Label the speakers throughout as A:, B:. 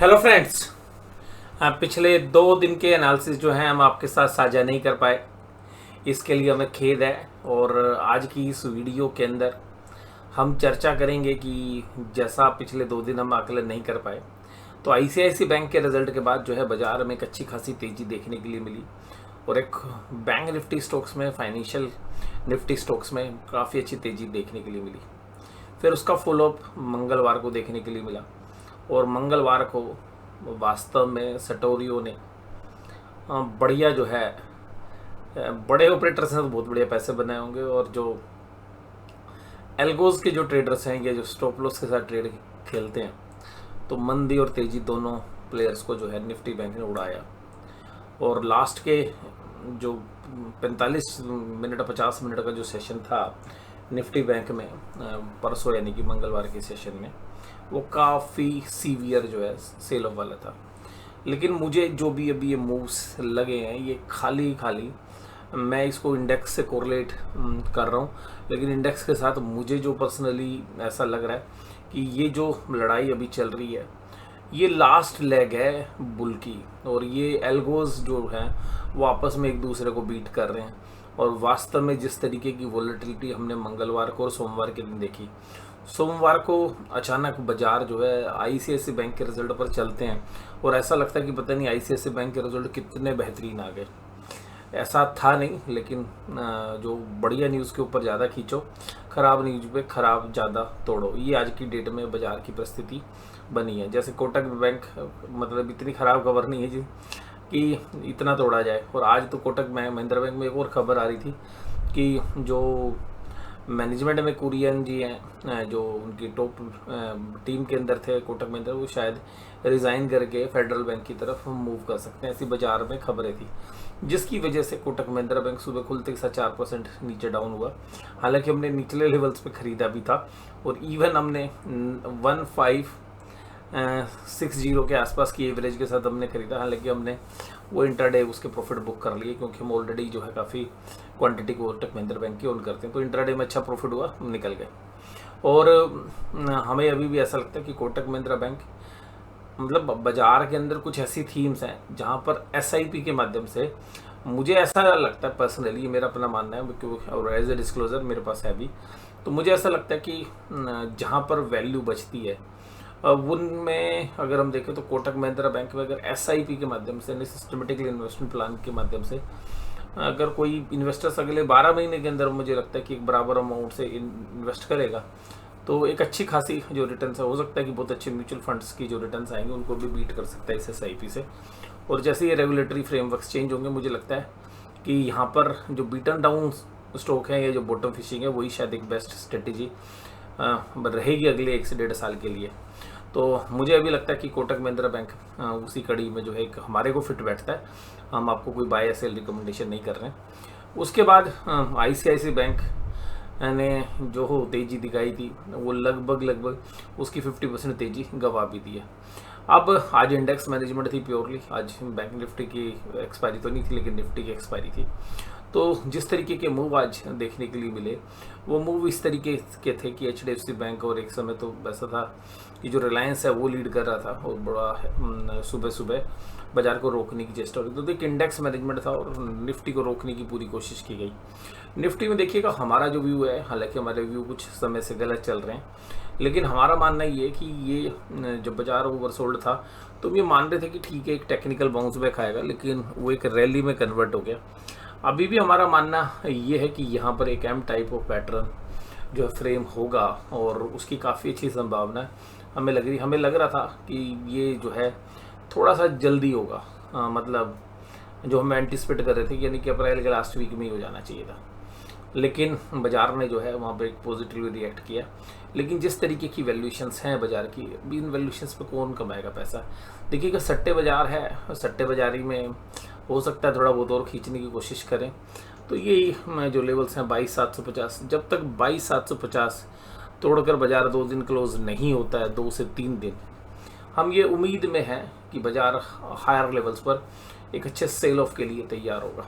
A: Hello friends. पिछले 2 दिन के एनालिसिस जो हैं हम आपके साथ साझा नहीं कर पाए, इसके लिए हमें खेद है। और आज की इस वीडियो के अंदर हम चर्चा करेंगे कि जैसा पिछले 2 दिन हम आकलन नहीं कर पाए, तो आईसीआईसी बैंक के रिजल्ट के बाद जो है बाजार में एक अच्छी खासी तेज़ी देखने के लिए मिली और एक बैंक निफ्टी स्टॉक्स में, फाइनेंशियल निफ्टी स्टॉक्स में काफ़ी अच्छी तेज़ी देखने के लिए मिली। फिर उसका फॉलोअप मंगलवार को देखने के लिए मिला और मंगलवार को वास्तव में सटोरियों ने बढ़िया जो है, बड़े ऑपरेटर्स हैं तो बहुत बढ़िया पैसे बनाए होंगे, और जो एल्गोज के जो ट्रेडर्स हैं या जो स्टॉप लॉस के साथ ट्रेड खेलते हैं, तो मंदी और तेजी दोनों प्लेयर्स को जो है निफ्टी बैंक ने उड़ाया। और लास्ट के जो 45 मिनट 50 मिनट का जो सेशन था निफ्टी बैंक में परसों यानी कि मंगलवार के सेशन में, वो काफ़ी सीवियर जो है सेल ऑफ वाला था। लेकिन मुझे जो भी अभी ये मूव्स लगे हैं ये खाली मैं इसको इंडेक्स से कोरिलेट कर रहा हूँ, लेकिन इंडेक्स के साथ मुझे जो पर्सनली ऐसा लग रहा है कि ये जो लड़ाई अभी चल रही है ये लास्ट लेग है बुल की, और ये एल्गोज जो हैं वो आपस में एक दूसरे को बीट कर रहे हैं। और वास्तव में जिस तरीके की वॉलेटिलिटी हमने मंगलवार को और सोमवार के दिन देखी, सोमवार को अचानक बाजार जो है आईसीआईसी बैंक के रिजल्ट पर चलते हैं और ऐसा लगता है कि पता नहीं आईसीआईसी बैंक के रिजल्ट कितने बेहतरीन आ गए। ऐसा था नहीं, लेकिन जो बढ़िया न्यूज़ के ऊपर ज़्यादा खींचो, ख़राब न्यूज़ पे ख़राब ज़्यादा तोड़ो, ये आज की डेट में बाजार की परिस्थिति बनी है। जैसे कोटक बैंक, मतलब इतनी ख़राब खबर नहीं है जी कि इतना तोड़ा जाए। और आज तो कोटक महिंद्रा बैंक में एक और खबर आ रही थी कि जो मैनेजमेंट में कुरियन जी हैं, जो उनकी टॉप टीम के अंदर थे कोटक महिंद्रा, वो शायद रिज़ाइन करके फेडरल बैंक की तरफ मूव कर सकते हैं, ऐसी बाजार में खबरें थी, जिसकी वजह से कोटक महिंद्रा बैंक सुबह खुलते के साथ 4% नीचे डाउन हुआ। हालांकि हमने निचले लेवल्स पे ख़रीदा भी था और इवन हमने 1560 के आसपास की एवरेज के साथ हमने खरीदा। हालांकि हमने वो इंट्राडे उसके प्रॉफिट बुक कर लिए, क्योंकि हम ऑलरेडी जो है काफ़ी क्वांटिटी कोटक महिंद्रा बैंक की ओन करते हैं, तो इंट्राडे में अच्छा प्रॉफिट हुआ, निकल गए। और हमें अभी भी ऐसा लगता है कि कोटक महिंद्रा बैंक, मतलब बाजार के अंदर कुछ ऐसी थीम्स हैं जहाँ पर एसआईपी के माध्यम से, मुझे ऐसा लगता है पर्सनली, मेरा अपना मानना है क्योंकि और एज ए डिस्क्लोजर मेरे पास है भी, तो मुझे ऐसा लगता है कि जहाँ पर वैल्यू बचती है उनमें अगर हम देखें तो कोटक महिंद्रा बैंक में अगर एसआईपी के माध्यम से, सिस्टमेटिकली इन्वेस्टमेंट प्लान के माध्यम से, अगर कोई इन्वेस्टर्स अगले 12 महीने के अंदर मुझे लगता है कि एक बराबर अमाउंट से इन्वेस्ट करेगा, तो एक अच्छी खासी जो रिटर्न्स है, हो सकता है कि बहुत अच्छे म्यूचुअल फंड्स की जो रिटर्न्स आएंगे उनको भी बीट कर सकता है इस एसआईपी से। और जैसे ये रेगुलेटरी फ्रेमवर्क चेंज होंगे, मुझे लगता है कि यहाँ पर जो बीटन डाउन स्टॉक है या जो बॉटम फिशिंग है, वही शायद एक बेस्ट स्ट्रेटेजी रहेगी अगले 1 से 1.5 साल के लिए। तो मुझे अभी लगता है कि कोटक महिंद्रा बैंक उसी कड़ी में जो है एक हमारे को फिट बैठता है। हम आपको कोई बाय या सेल रिकमेंडेशन नहीं कर रहे हैं। उसके बाद आईसीआईसी बैंक ने जो हो तेज़ी दिखाई थी, वो लगभग उसकी 50% तेज़ी गवा भी दी है। अब आज इंडेक्स मैनेजमेंट थी प्योरली, आज बैंक निफ्टी की एक्सपायरी तो नहीं थी, लेकिन निफ्टी की एक्सपायरी थी। तो जिस तरीके के मूव आज देखने के लिए मिले, वो मूव इस तरीके के थे कि एचडीएफसी बैंक, और एक समय तो ऐसा था कि जो रिलायंस है वो लीड कर रहा था और बड़ा सुबह सुबह बाजार को रोकने की चेष्टा हो रही थी। तो एक इंडेक्स मैनेजमेंट था और निफ्टी को रोकने की पूरी कोशिश की गई। निफ्टी में देखिएगा हमारा जो व्यू है, हालांकि हमारे व्यू कुछ समय से गलत चल रहे हैं, लेकिन हमारा मानना ये है कि ये जब बाजार ओवरसोल्ड था तो हम ये मान रहे थे कि ठीक है एक टेक्निकल बाउंस बैक आएगा, लेकिन वो एक रैली में कन्वर्ट हो गया। अभी भी हमारा मानना ये है कि यहाँ पर एक एम टाइप ऑफ पैटर्न जो है फ्रेम होगा और उसकी काफ़ी अच्छी संभावना है। हमें लग रहा था कि ये जो है थोड़ा सा जल्दी होगा, मतलब जो हम एंटिसिपेट कर रहे थे, यानी कि अप्रैल के लास्ट वीक में ही हो जाना चाहिए था, लेकिन बाजार ने जो है वहाँ पर एक पॉजिटिवली रिएक्ट किया। लेकिन जिस तरीके की वैल्यूएशंस हैं बाजार की, अभी इन वैल्यूएशंस पे कौन कमाएगा पैसा। देखिएगा सट्टे बाजार है, सट्टे बाजारी में हो सकता है थोड़ा बहुत और खींचने की कोशिश करें, तो यही जो लेवल्स हैं 22,750, जब तक 22,750 तोड़कर बाजार 2 दिन क्लोज नहीं होता है, 2 से 3 दिन, हम ये उम्मीद में हैं कि बाजार हायर लेवल्स पर एक अच्छे सेल ऑफ के लिए तैयार होगा।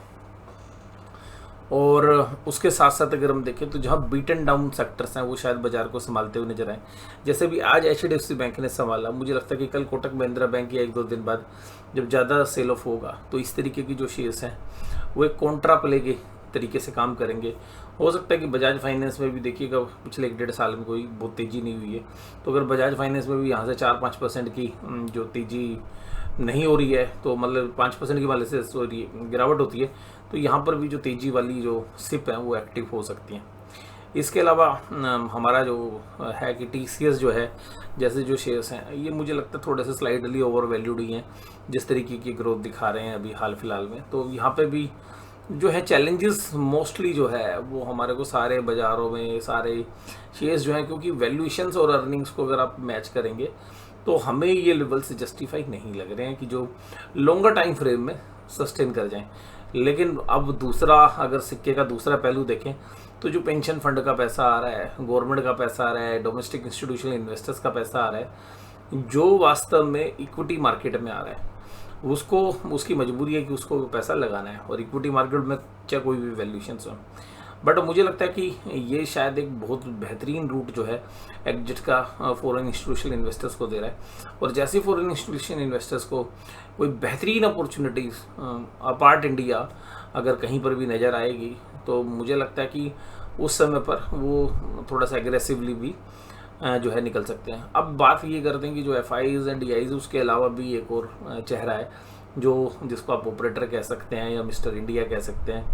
A: और उसके साथ साथ अगर हम देखें तो जहाँ बीटन डाउन सेक्टर्स हैं वो शायद बाजार को संभालते हुए नजर आए। जैसे भी आज HDFC बैंक ने संभाला, मुझे लगता है कि कल कोटक महिंद्रा बैंक या 1-2 दिन बाद जब ज़्यादा सेल ऑफ होगा तो इस तरीके की जो शेयर्स हैं वो एक कॉन्ट्रा प्ले के तरीके से काम करेंगे। हो सकता है कि बजाज फाइनेंस में भी देखिएगा पिछले 1-1.5 साल में कोई बहुत तेज़ी नहीं हुई है, तो अगर बजाज फाइनेंस में भी यहाँ से 4-5% की जो तेज़ी नहीं हो रही है, तो मतलब 5% की वाले से गिरावट होती है, तो यहाँ पर भी जो तेज़ी वाली जो सिप है वो एक्टिव हो सकती हैं। इसके अलावा हमारा जो है कि TCS जो है, जैसे जो शेयर्स हैं ये मुझे लगता है थोड़े से स्लाइडली ओवर वैल्यूड ही हैं जिस तरीके की ग्रोथ दिखा रहे हैं अभी हाल फिलहाल में। तो यहाँ पे भी जो है चैलेंजेस मोस्टली जो है वो हमारे को सारे बाज़ारों में सारे शेयर्स जो हैं, क्योंकि वैल्यूएशंस और अर्निंग्स को अगर आप मैच करेंगे तो हमें ये लेवल से जस्टिफाई नहीं लग रहे हैं कि जो लॉन्गर टाइम फ्रेम में सस्टेन कर जाएं। लेकिन अब दूसरा, अगर सिक्के का दूसरा पहलू देखें तो जो पेंशन फंड का पैसा आ रहा है, गवर्नमेंट का पैसा आ रहा है, डोमेस्टिक इंस्टीट्यूशनल इन्वेस्टर्स का पैसा आ रहा है, जो वास्तव में इक्विटी मार्केट में आ रहा है, उसको उसकी मजबूरी है कि उसको पैसा लगाना है, और इक्विटी मार्केट में चाहे कोई भी वैल्यूएशन हो। बट मुझे लगता है कि ये शायद एक बहुत बेहतरीन रूट जो है एग्जिट का फॉरेन इंस्टीट्यूशनल इन्वेस्टर्स को दे रहा है। और जैसे फॉरेन इंस्टीट्यूशनल इन्वेस्टर्स को कोई बेहतरीन अपॉर्चुनिटीज़ अपार्ट इंडिया अगर कहीं पर भी नज़र आएगी, तो मुझे लगता है कि उस समय पर वो थोड़ा सा एग्रेसिवली भी जो है निकल सकते हैं। अब बात ये करते हैं कि जो FIs एंड DIs, उसके अलावा भी एक और चेहरा है जो जिसको आप ऑपरेटर कह सकते हैं या मिस्टर इंडिया कह सकते हैं,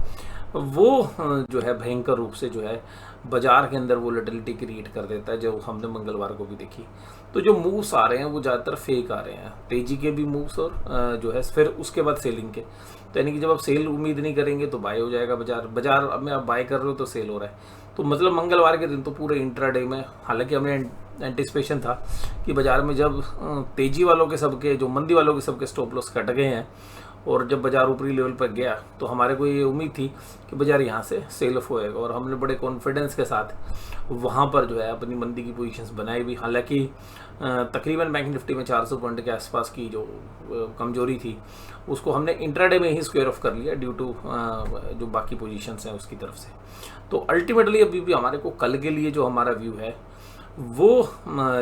A: वो जो है भयंकर रूप से जो है बाजार के अंदर वोलेटिलिटी क्रिएट कर देता है, जो हमने मंगलवार को भी देखी। तो जो मूव्स आ रहे हैं वो ज़्यादातर फेक आ रहे हैं, तेजी के भी मूव्स और जो है फिर उसके बाद सेलिंग के। तो यानी कि जब आप सेल उम्मीद नहीं करेंगे तो बाय हो जाएगा बाजार में आप बाय कर रहे हो तो सेल हो रहा है। तो मतलब मंगलवार के दिन तो पूरे इंट्राडे में, हालांकि हमें एंटिसिपेशन था कि बाजार में जब तेजी वालों के सबके, जो मंदी वालों के सबके स्टॉप लॉस कट गए हैं और जब बाजार ऊपरी लेवल पर गया, तो हमारे को ये उम्मीद थी कि बाजार यहाँ से सेल ऑफ होएगा, और हमने बड़े कॉन्फिडेंस के साथ वहाँ पर जो है अपनी मंदी की पोजीशंस बनाई भी। हालांकि तकरीबन बैंक निफ्टी में 400 पॉइंट के आसपास की जो कमजोरी थी उसको हमने इंट्राडे में ही स्क्वायर ऑफ कर लिया ड्यू टू जो बाकी पोजीशंस हैं उसकी तरफ से। तो अल्टीमेटली अभी भी हमारे को कल के लिए जो हमारा व्यू है वो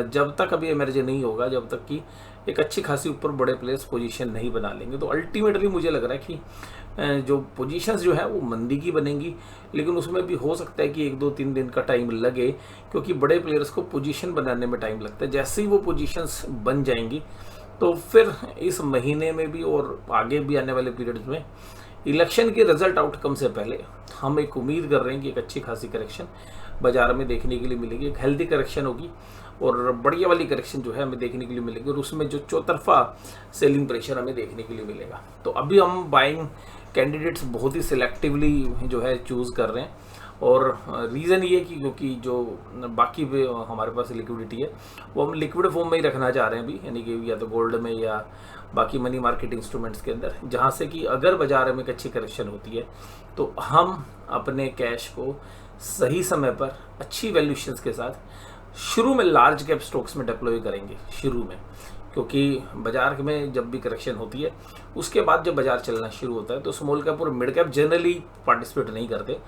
A: जब तक अभी इमर्ज नहीं होगा, जब तक कि एक अच्छी खासी ऊपर बड़े प्लेयर्स पोजीशन नहीं बना लेंगे, तो अल्टीमेटली मुझे लग रहा है कि जो पोजीशंस जो है वो मंदी की बनेंगी। लेकिन उसमें भी हो सकता है कि 1-2-3 दिन का टाइम लगे, क्योंकि बड़े प्लेयर्स को पोजीशन बनाने में टाइम लगता है। जैसे ही वो पोजीशंस बन जाएंगी तो फिर इस महीने में भी और आगे भी आने वाले पीरियड्स में इलेक्शन के रिजल्ट आउटकम से पहले हम एक उम्मीद कर रहे हैं कि एक अच्छी खासी करेक्शन बाजार में देखने के लिए मिलेगी। एक हेल्दी करेक्शन होगी और बढ़िया वाली करेक्शन जो है हमें देखने के लिए मिलेगी, और उसमें जो चौतरफा सेलिंग प्रेशर हमें देखने के लिए मिलेगा। तो अभी हम बाइंग कैंडिडेट्स बहुत ही सिलेक्टिवली जो है चूज़ कर रहे हैं, और रीज़न ये कि क्योंकि जो बाकी हमारे पास लिक्विडिटी है वो हम लिक्विड फॉर्म में ही रखना चाह रहे हैं अभी, यानी कि या तो गोल्ड में या बाकी मनी मार्केट इंस्ट्रूमेंट्स के अंदर, जहाँ से कि अगर बाजार में एक अच्छी करेक्शन होती है तो हम अपने कैश को सही समय पर अच्छी वैल्यूएशंस के साथ शुरू में लार्ज कैप स्टॉक्स में डिप्लॉय करेंगे शुरू में, क्योंकि बाजार में जब भी करेक्शन होती है उसके बाद जब बाजार चलना शुरू होता है तो स्मॉल कैप और मिड कैप जनरली पार्टिसिपेट नहीं करते।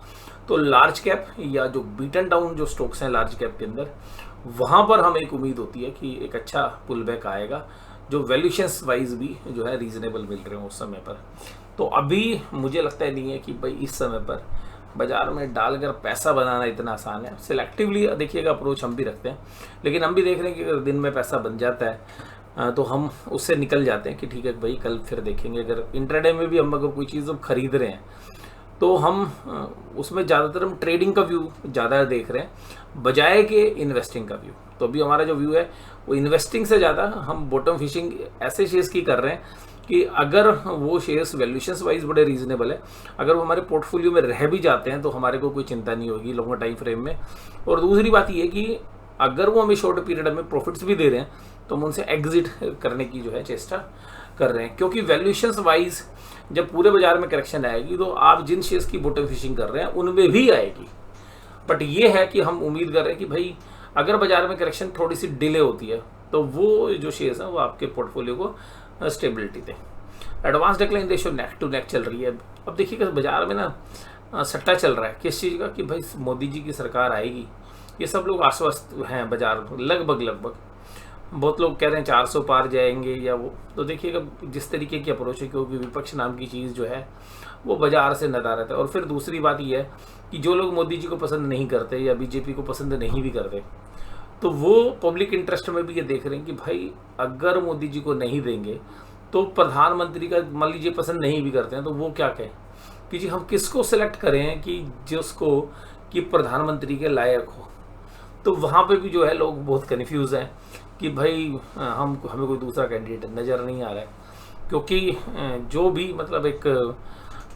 A: तो लार्ज कैप या जो बीटन डाउन जो स्टॉक्स हैं लार्ज कैप के अंदर, वहाँ पर हमें एक उम्मीद होती है कि एक अच्छा पुल बैक आएगा, जो वैल्यूएशंस वाइज भी जो है रीजनेबल मिल रहे हैं उस समय पर। तो अभी मुझे लगता है नहीं है कि भाई इस समय पर बाजार में डालकर पैसा बनाना इतना आसान है। सिलेक्टिवली देखिएगा अप्रोच हम भी रखते हैं, लेकिन हम भी देख रहे हैं कि अगर दिन में पैसा बन जाता है तो हम उससे निकल जाते हैं कि ठीक है भाई कल फिर देखेंगे। अगर इंट्राडे में भी हम अगर कोई चीज़ खरीद रहे हैं तो हम उसमें ज़्यादातर हम ट्रेडिंग का व्यू ज़्यादा देख रहे हैं बजाय के इन्वेस्टिंग का व्यू। तो अभी हमारा जो व्यू है वो इन्वेस्टिंग से ज़्यादा हम बॉटम फिशिंग ऐसे शेयर्स की कर रहे हैं कि अगर वो शेयर्स वैल्यूएशंस वाइज बड़े रीजनेबल है, अगर वो हमारे पोर्टफोलियो में रह भी जाते हैं तो हमारे को कोई चिंता नहीं होगी लॉन्गर टाइम फ्रेम में। और दूसरी बात ये कि अगर वो हमें शॉर्ट पीरियड में प्रॉफिट्स भी दे रहे हैं तो हम उनसे एग्जिट करने की जो है चेष्टा कर रहे हैं, क्योंकि वैल्यूएशंस वाइज जब पूरे बाजार में करेक्शन आएगी तो आप जिन शेयर्स की बॉटम फिशिंग कर रहे हैं उनमें भी आएगी। बट ये है कि हम उम्मीद कर रहे हैं कि भाई अगर बाजार में करेक्शन थोड़ी सी डिले होती है तो वो जो शेयर्स हैं वो आपके पोर्टफोलियो को स्टेबिलिटी दें। Advance decline ratio neck to neck चल रही है। अब देखिएगा बाजार में ना सट्टा चल रहा है किस चीज़ का कि भाई मोदी जी की सरकार आएगी, ये सब लोग आश्वस्त हैं बाजार लगभग। बहुत लोग कह रहे हैं 400 पार जाएंगे या वो, तो देखिएगा जिस तरीके की अप्रोच है, क्योंकि विपक्ष नाम की चीज़ जो है वो बाजार से नदारत है। और फिर दूसरी बात ये है कि जो लोग मोदी जी को पसंद नहीं करते या बीजेपी को पसंद नहीं भी करते, तो वो पब्लिक इंटरेस्ट में भी ये देख रहे हैं कि भाई अगर मोदी जी को नहीं देंगे तो प्रधानमंत्री का मान लीजिए पसंद नहीं भी करते हैं, तो वो क्या कहें कि जी हम किसको सिलेक्ट करें कि जिसको कि प्रधानमंत्री के लायक हो। तो वहाँ पे भी जो है लोग बहुत कन्फ्यूज़ हैं कि भाई हमें कोई दूसरा कैंडिडेट नज़र नहीं आ रहा है, क्योंकि जो भी मतलब एक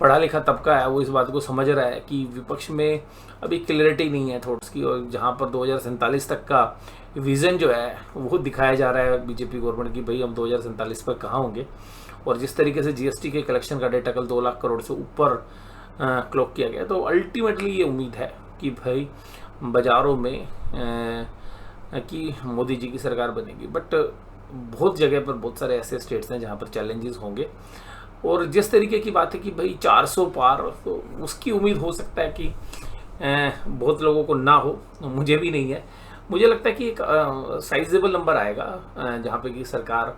A: पढ़ा लिखा तबका है वो इस बात को समझ रहा है कि विपक्ष में अभी क्लियरिटी नहीं है थॉट्स की, और जहाँ पर 2047 तक का विज़न जो है वो दिखाया जा रहा है बीजेपी गवर्नमेंट की, भाई हम 2047 पर कहाँ होंगे। और जिस तरीके से जीएसटी के कलेक्शन का डेटा कल 2 लाख करोड़ से ऊपर क्लॉक किया गया, तो अल्टीमेटली ये उम्मीद है कि भाई बाज़ारों में कि मोदी जी की सरकार बनेगी। बट बहुत जगह पर बहुत सारे ऐसे स्टेट्स हैं जहाँ पर चैलेंजेस होंगे, और जिस तरीके की बात है कि भाई 400 पार, तो उसकी उम्मीद हो सकता है कि बहुत लोगों को ना हो, मुझे भी नहीं है। मुझे लगता है कि एक साइजेबल नंबर आएगा जहाँ पे कि सरकार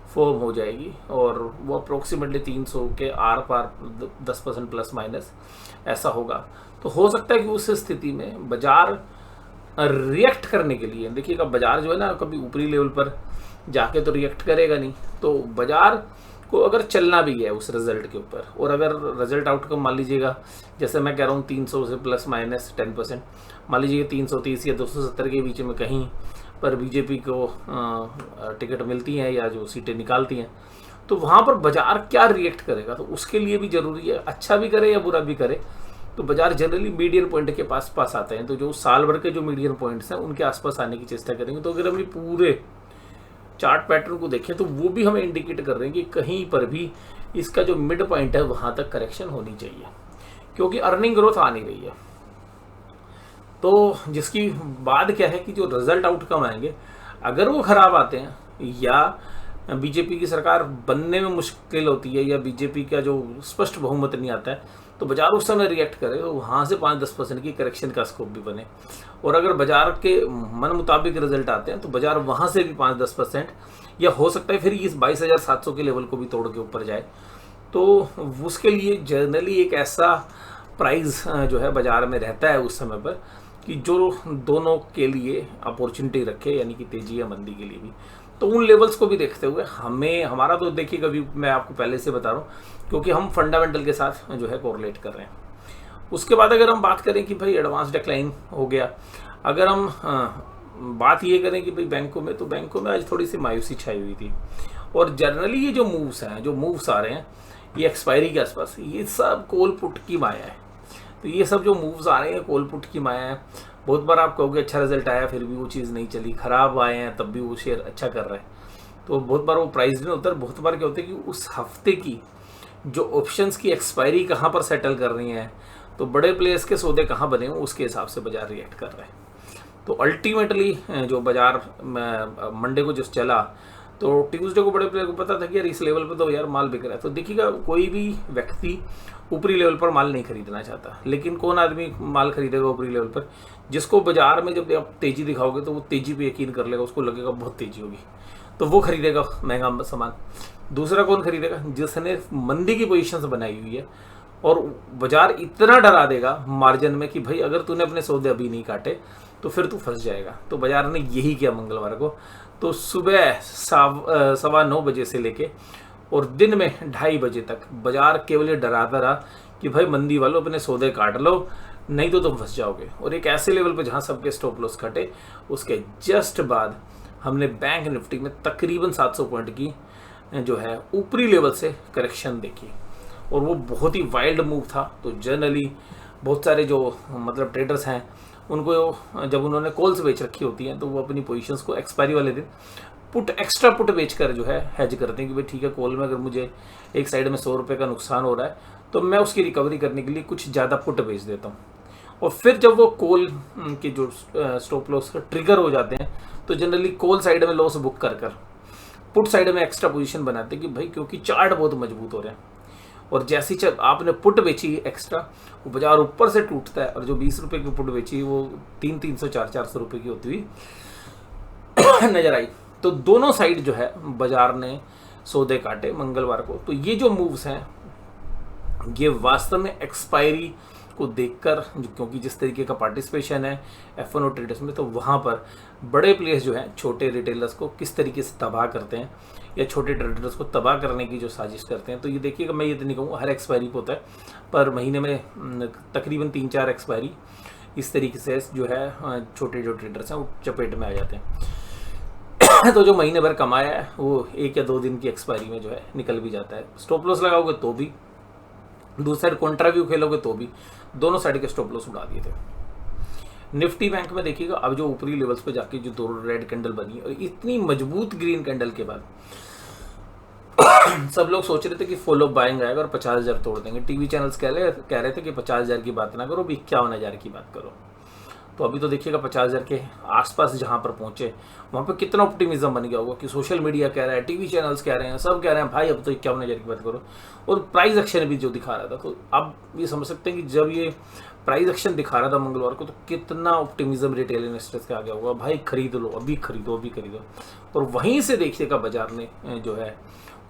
A: फॉर्म हो जाएगी, और वो अप्रोक्सीमेटली 300 के आर पार 10% प्लस माइनस ऐसा होगा। तो हो सकता है कि उस स्थिति में बाजार रिएक्ट करने के लिए, देखिएगा बाजार जो है ना कभी ऊपरी लेवल पर जाके तो रिएक्ट करेगा नहीं, तो बाजार को अगर चलना भी है उस रिजल्ट के ऊपर, और अगर रिजल्ट आउटकम मान लीजिएगा जैसे मैं कह रहा हूँ 300 से प्लस माइनस 10%, मान लीजिए 330 या 270 के बीच में कहीं पर बीजेपी को टिकट मिलती हैं या जो सीटें निकालती हैं, तो वहाँ पर बाजार क्या रिएक्ट करेगा, तो उसके लिए भी जरूरी है अच्छा भी करे या बुरा भी करे, तो बाजार जनरली मीडियन पॉइंट के पास आते हैं। तो जो साल भर के जो मीडियन पॉइंट्स हैं उनके आसपास आने की चेष्टा करेंगे। तो अगर हम पूरे चार्ट पैटर्न को देखें तो वो भी हमें इंडिकेट कर रहे हैं कि कहीं पर भी इसका जो मिड पॉइंट है वहाँ तक करेक्शन होनी चाहिए, क्योंकि अर्निंग ग्रोथ आ नहीं रही है। तो जिसकी बात क्या है कि जो रिजल्ट आउटकम आएंगे अगर वो खराब आते हैं, या बीजेपी की सरकार बनने में मुश्किल होती है, या बीजेपी का जो स्पष्ट बहुमत नहीं आता है, तो बाजार उस समय रिएक्ट करे, तो वहाँ से 5-10% की करेक्शन का स्कोप भी बने। और अगर बाजार के मन मुताबिक रिजल्ट आते हैं तो बाजार वहाँ से भी 5-10% या हो सकता है फिर इस 22,700 के लेवल को भी तोड़ के ऊपर जाए। तो उसके लिए जनरली एक ऐसा प्राइस जो है बाजार में रहता है उस समय पर कि जो दोनों के लिए अपॉर्चुनिटी रखे, यानी कि तेजी या मंदी के लिए भी। तो उन लेवल्स को भी देखते हुए हमारा तो देखिए कभी मैं आपको पहले से बता रहा हूँ, क्योंकि हम फंडामेंटल के साथ जो है कोरिलेट कर रहे हैं। उसके बाद अगर हम बात करें कि भाई एडवांस डिक्लाइन हो गया, अगर हम बात ये करें कि भाई बैंकों में, तो बैंकों में आज थोड़ी सी मायूसी छाई हुई थी। और जनरली ये जो मूव्स आ रहे हैं ये एक्सपायरी के आसपास, ये सब कॉल पुट की माया है। तो ये सब जो मूव्स आ रहे हैं कॉल पुट की माया है। बहुत बार आप कहोगे अच्छा रिजल्ट आया फिर भी वो चीज़ नहीं चली, खराब आए हैं तब भी वो शेयर अच्छा कर रहा है, तो बहुत बार वो प्राइस नहीं होता। बहुत बार क्या होता है कि उस हफ्ते की जो ऑप्शंस की एक्सपायरी कहाँ पर सेटल कर रही हैं, तो बड़े प्लेयर्स के सौदे कहाँ बने हुए उसके हिसाब से बाजार रिएक्ट कर रहा है। तो अल्टीमेटली जो बाजार मंडे को जो चला, तो ट्यूसडे को बड़े प्लेयर को पता था कि यार इस लेवल पर तो यार माल बिक रहा है। तो देखिएगा कोई भी व्यक्ति ऊपरी लेवल पर माल नहीं खरीदना चाहता, लेकिन कौन आदमी माल खरीदेगा ऊपरी लेवल पर, जिसको बाजार में जब आप तेजी दिखाओगे तो वो तेजी पे यकीन कर लेगा, उसको लगेगा बहुत तेजी होगी, तो वो खरीदेगा महंगा सामान। दूसरा कौन खरीदेगा, जिसने मंदी की पोजीशंस बनाई हुई है, और बाजार इतना डरा देगा मार्जिन में कि भाई अगर तूने अपने सौदे अभी नहीं काटे तो फिर तू फंस जाएगा। तो बाजार ने यही किया मंगलवार को। तो सुबह 9:15 बजे से लेके और दिन में 2:30 बजे तक बाजार केवल ये डराता रहा कि भाई मंदी वालों अपने सौदे काट लो, नहीं तो तुम फंस जाओगे। और एक ऐसे लेवल पे जहाँ सबके स्टॉप लॉस कटे, उसके जस्ट बाद हमने बैंक निफ्टी में तकरीबन 700 पॉइंट की जो है ऊपरी लेवल से करेक्शन देखी, और वो बहुत ही वाइल्ड मूव था। तो जनरली बहुत सारे जो मतलब ट्रेडर्स हैं उनको जब उन्होंने कॉल्स बेच रखी होती हैं तो वो अपनी पोजीशंस को एक्सपायरी वाले दिन एक्स्ट्रा पुट बेचकर जो है हेज करते हैं कि भाई ठीक है, कॉल में अगर मुझे एक साइड में 100 रुपये का नुकसान हो रहा है तो मैं उसकी रिकवरी करने के लिए कुछ ज़्यादा पुट बेच देता हूँ। और फिर जब वो कॉल के जो स्टॉप लॉस ट्रिगर हो जाते हैं तो जनरली कॉल साइड में लॉस बुक कर पुट साइड में एक्स्ट्रा पोजीशन बनाते हैं कि भाई क्योंकि चार्ट बहुत मजबूत हो रहे हैं। और जैसी जब आपने पुट बेची एक्स्ट्रा, वो बाजार ऊपर से टूटता है, और जो 20 रुपए की पुट बेची वो 300 400 रुपए की होती हुई नजर आई। तो दोनों साइड जो है बाजार ने सौदे काटे मंगलवार को। तो ये जो मूव्स हैं ये वास्तव में एक्सपायरी को देखकर, क्योंकि जिस तरीके का पार्टिसिपेशन है F&O ट्रेडर्स में, तो वहाँ पर बड़े प्लेयर्स जो हैं छोटे रिटेलर्स को किस तरीके से तबाह करते हैं या छोटे ट्रेडर्स को तबाह करने की जो साजिश करते हैं। तो ये देखिएगा, मैं ये तो नहीं कहूँगा हर एक्सपायरी पे होता है, पर महीने में तकरीबन 3-4 एक्सपायरी इस तरीके से जो है छोटे जो ट्रेडर्स हैं वो चपेट में आ जाते हैं। तो जो महीने भर कमाया है वो 1 या 2 दिन की एक्सपायरी में जो है निकल भी जाता है। स्टॉप लॉस लगाओगे तो भी, दूसरी साइड कॉन्ट्रा व्यू खेलोगे तो भी, दोनों साइड के स्टॉप लॉस उड़ा दिए थे। निफ्टी बैंक में देखिएगा, अब जो ऊपरी लेवल्स पे जाके जो 2 रेड कैंडल बनी और इतनी मजबूत ग्रीन कैंडल के बाद सब लोग सोच रहे थे कि फॉलो बाइंग आएगा और 50,000 तोड़ देंगे। टीवी चैनल्स कह रहे थे कि 50,000 की बात ना करो, अभी 51,000 की बात करो। तो अभी तो देखिएगा 50,000 के आसपास जहां पर पहुंचे वहां पर कितना ऑप्टिमिज्म बन गया होगा कि सोशल मीडिया कह रहा है, टीवी चैनल्स कह रहे हैं, सब कह रहे हैं भाई अब तो 51,000 की बात करो, और प्राइस एक्शन भी जो दिखा रहा था। तो अब ये समझ सकते हैं कि जब ये प्राइस एक्शन दिखा रहा था मंगलवार को, तो कितना ऑप्टिमिज्म रिटेल इन्वेस्टर्स का आ गया होगा, भाई खरीद लो, अभी खरीदो, अभी खरीदो। और वहीं से देखिएगा बाजार ने जो है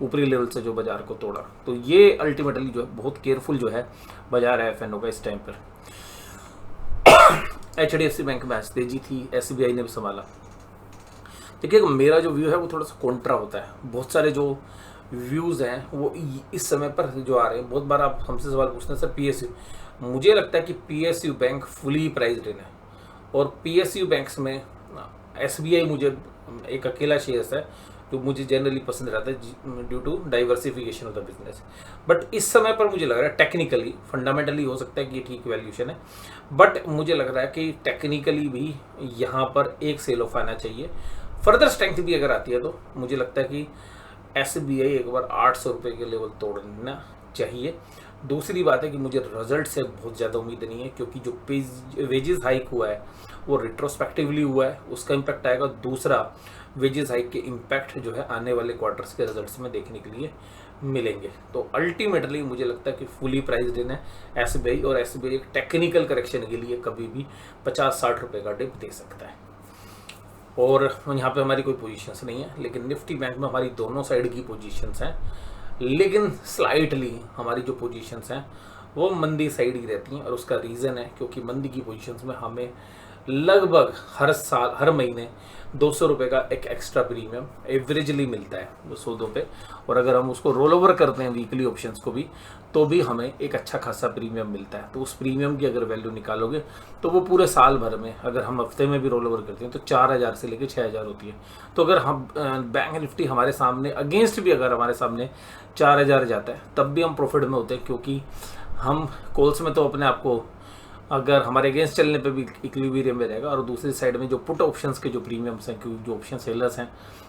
A: ऊपरी लेवल से जो बाजार को तोड़ा। तो ये अल्टीमेटली जो है बहुत केयरफुल जो है बाजार है F&O का इस टाइम पर। HDFC बैंक में आज तेजी थी, SBI ने भी संभाला। देखिए मेरा जो व्यू है वो थोड़ा सा कॉन्ट्रा होता है। बहुत सारे जो व्यूज़ हैं वो इस समय पर जो आ रहे हैं, बहुत बार आप हमसे सवाल पूछते हैं सर PSU, मुझे लगता है कि PSU बैंक फुली प्राइस्ड इन है, और PSU बैंक्स में SBI मुझे एक अकेला शेयर्स है जो मुझे जनरली पसंद रहता है due to diversification of the business. But इस समय पर मुझे लग रहा है टेक्निकली, फंडामेंटली हो सकता है कि ठीक वैल्यूशन है, बट मुझे लग रहा है कि टेक्निकली भी यहाँ पर एक सेल ऑफ आना चाहिए। फर्दर स्ट्रेंथ भी अगर आती है तो मुझे लगता है कि SBI एक बार 800 रुपये के लेवल तोड़ना चाहिए। दूसरी बात है कि मुझे रिजल्ट से बहुत ज़्यादा उम्मीद नहीं है, क्योंकि जो वेजेस हाइक हुआ है वो रिट्रोस्पेक्टिवली हुआ है, उसका इम्पैक्ट आएगा। दूसरा, वेजेस हाइक के इम्पैक्ट जो है आने वाले क्वार्टर्स के रिजल्ट्स में देखने के लिए मिलेंगे। तो अल्टीमेटली मुझे लगता है कि फुली प्राइस्ड इन है SBI, और SBI एक टेक्निकल करेक्शन के लिए कभी भी 50-60 रुपये का डिप दे सकता है। और यहाँ पे हमारी कोई पोजीशंस नहीं है, लेकिन निफ्टी बैंक में हमारी दोनों साइड की पोजीशंस हैं, लेकिन स्लाइटली हमारी जो पोजीशंस हैं वो मंदी साइड ही रहती हैं। और उसका रीज़न है क्योंकि मंदी की पोजीशंस में हमें लगभग हर साल, हर महीने 200 रुपये का एक एक्स्ट्रा प्रीमियम एवरेजली मिलता है वो सौदों पे, और अगर हम उसको रोल ओवर करते हैं वीकली ऑप्शंस को भी, तो भी हमें एक अच्छा खासा प्रीमियम मिलता है। तो उस प्रीमियम की अगर वैल्यू निकालोगे तो वो पूरे साल भर में, अगर हम हफ्ते में भी रोल ओवर करते हैं तो 4,000 से लेकर 6,000 होती है। तो अगर हम बैंक निफ्टी हमारे सामने अगेंस्ट भी अगर हमारे सामने 4,000 जाता है तब भी हम प्रॉफिट में होते हैं, क्योंकि हम कॉल्स में तो अपने आप को अगर हमारे अगेंस्ट चलने पे भी इक्विलिब्रियम में रहेगा, और दूसरी साइड में जो पुट ऑप्शंस के जो प्रीमियम्स हैं, क्योंकि जो ऑप्शन सेलर्स हैं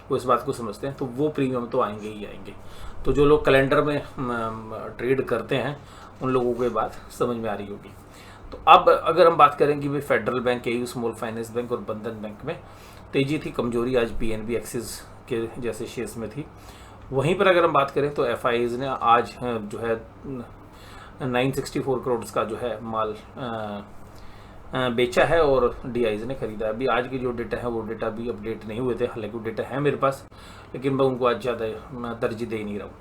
A: वो इस बात को समझते हैं, तो वो प्रीमियम तो आएंगे ही आएंगे। तो जो लोग कैलेंडर में ट्रेड करते हैं उन लोगों को ये बात समझ में आ रही होगी। तो अब अगर हम बात करें कि भाई federal bank, AU small finance bank और बंधन बैंक में तेजी थी, कमजोरी आज PNB एक्सिस के जैसे शेयर्स में थी। वहीं पर अगर हम बात करें तो FIAs ने आज जो है 964 करोड़ का जो है माल बेचा है, और DIs ने खरीदा। अभी आज के जो डेटा है वो डेटा भी अपडेट नहीं हुए थे, हालांकि वो डेटा है मेरे पास, लेकिन मैं उनको आज ज़्यादा तरजीह दे नहीं रहा हूँ।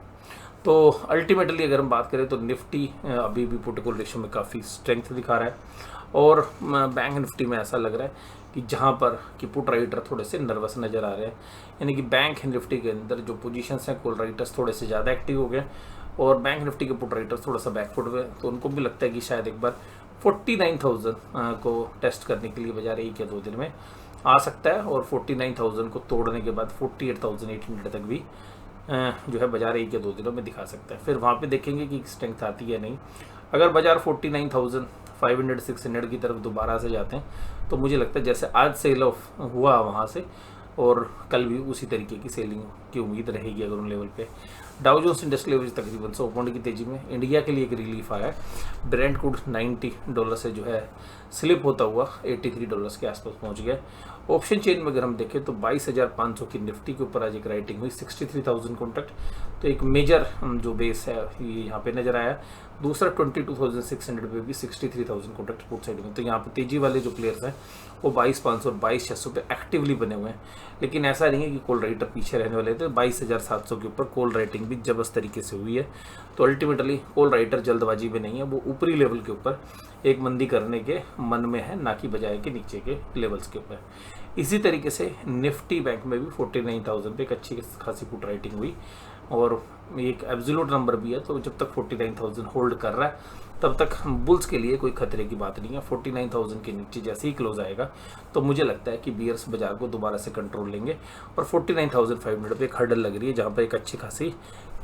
A: तो अल्टीमेटली अगर हम बात करें तो निफ्टी अभी भी पुट कॉल रेशियो में काफ़ी स्ट्रेंथ दिखा रहा है, और बैंक निफ्टी में ऐसा लग रहा है कि जहाँ पर कि पुट राइटर थोड़े से नर्वस नज़र आ रहे हैं, यानी कि बैंक निफ्टी के अंदर जो पोजीशंस हैं कॉल राइटर्स थोड़े से ज़्यादा एक्टिव हो गए, और बैंक निफ्टी के पुट राइटर्स थोड़ा सा बैकफुट हुए। तो उनको भी लगता है कि शायद एक बार 49,000 को टेस्ट करने के लिए बाजार 1 या 2 दिन में आ सकता है, और 49,000 को तोड़ने के बाद 48,800 तक भी जो है बाजार 1 या 2 दिनों में दिखा सकता है। फिर वहाँ पे देखेंगे कि स्ट्रेंथ आती है या नहीं। अगर बाजार 49,500-600 की तरफ दोबारा से जाते हैं तो मुझे लगता है जैसे आज सेल ऑफ हुआ वहाँ से, और कल भी उसी तरीके की सेलिंग की उम्मीद रहेगी अगर उन लेवल पे। डाउ जोन्स इंडस्ट्रियल एवरेज तकरीबन 100 पॉइंट की तेजी में। इंडिया के लिए एक रिलीफ आया है, ब्रेंट क्रूड $90 से जो है स्लिप होता हुआ $83 के आसपास पहुंच गया। ऑप्शन चेन में अगर हम देखें तो 22,500 की निफ्टी के ऊपर आज एक राइटिंग हुई, 63,000 कॉन्ट्रैक्ट, तो एक मेजर जो बेस है ये यहाँ पे नजर आया। दूसरा 22,600 पे भी 63,000 कॉन्ट्रैक्ट पुट साइड में। तो यहाँ पे तेजी वाले जो प्लेयर्स हैं वो 22,500 और 22,600 पे एक्टिवली बने हुए हैं। लेकिन ऐसा नहीं है कि कॉल राइटर पीछे रहने वाले थे। 22,700 के ऊपर कॉल राइटिंग भी जबरदस्त तरीके से हुई है। तो अल्टीमेटली कॉल राइटर जल्दबाजी में नहीं है, वो ऊपरी लेवल के ऊपर एक मंदी करने के मन में है, ना कि बजाय के नीचे के लेवल्स के ऊपर। इसी तरीके से निफ्टी बैंक में भी 49,000 पे एक अच्छी खासी पुट राइटिंग हुई और एक एब्सोल्यूट नंबर भी है। तो जब तक 49,000 होल्ड कर रहा है तब तक बुल्स के लिए कोई खतरे की बात नहीं है। 49,000 के नीचे जैसे ही क्लोज आएगा तो मुझे लगता है कि बियर्स बाजार को दोबारा से कंट्रोल लेंगे और 49,500 पे एक हर्डल लग रही है जहाँ पर एक अच्छी खासी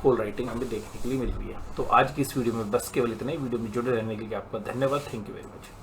A: कॉल राइटिंग हमें देखने के लिए मिल रही है। तो आज की इस वीडियो में बस केवल इतना ही। वीडियो में जुड़े रहने के लिए आपका धन्यवाद। Thank you very much.